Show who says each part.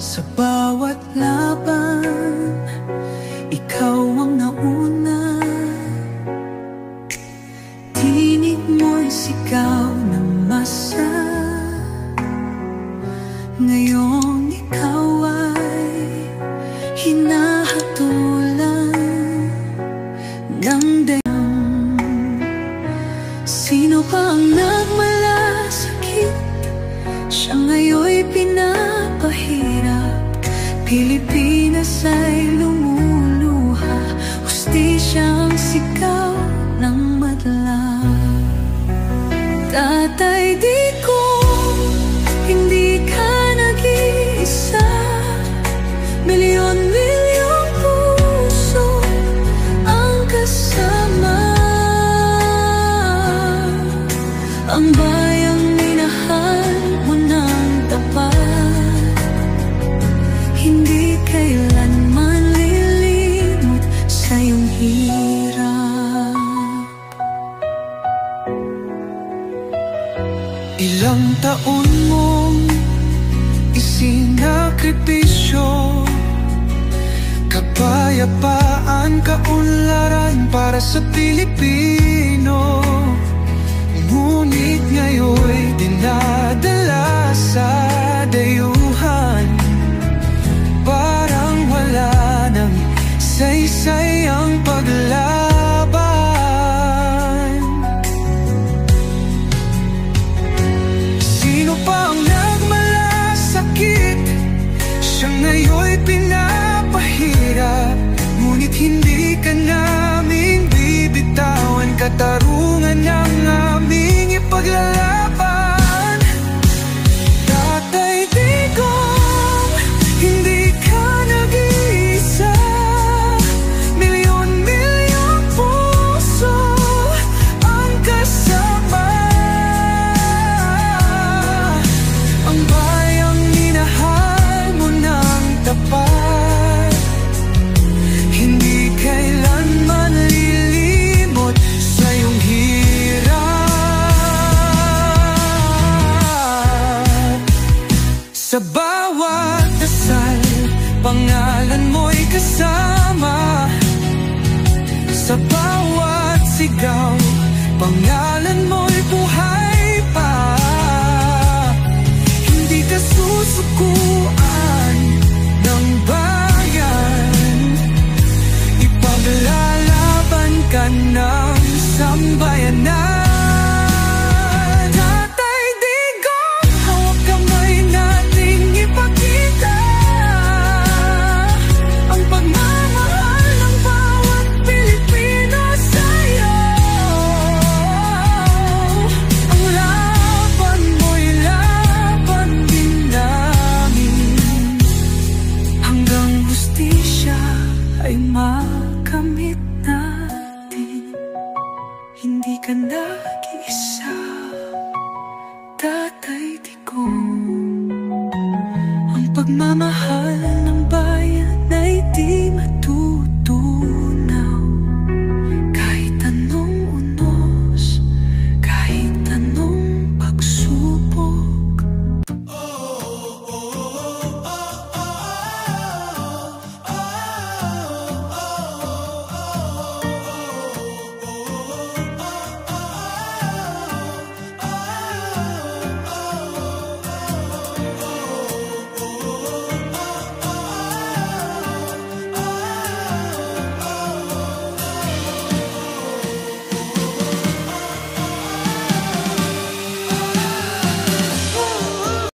Speaker 1: Sa bawat laban, ikaw ang nauna. Tinig mo'y sigaw ng masa. Ngayong ikaw ay hinahatulan ng dayang. Sino pa ang nagmalasakit? Siya ngayon'y pinapahirap. Pilipinas ay lumuluha. Hustisya ang sigaw ng madla. Tatay Digong, hindi ka nag-iisa. Milyon-milyong puso ang kasama. Ang bayang minahal mo ng tapat, hindi kailanman lilimot sa iyong hirap. Ilang taon mong isinakripisyo, kapayapaan, kaunlaran para sa Pilipino. Ngunit ngayon'y dinadala sa dayuhan. Parang wala nang saysay ang paglaban. Sino pa ang nagmalasakit? Siya ngayon'y pinapahirap. Ngunit hindi ka naming bibitawan. Katarungan ng aming ipaglalaban. Tatay Digong, hindi ka nag-iisa. Milyon-milyong puso ang kasama. Ang bayang minahal mo ng tapat, hindi kailanman lilimot sa iyong hirap. Sa bawat dasal, pangalan mo'y kasama. Sa bawat sigaw, pangalan mo'y buhay pa. Hindi ka susukuan ng bayan. Ipaglalaban ka ng sambayanan. Tatay Digong, hawak kamay nating ipakita ang pagmamahal ng bawat Pilipino sa'yo. Ang laban mo'y laban din namin, hanggang hustisya ay makamit natin. Hindi ka nag-iisa, Tatay Digong. Ang pagmamahal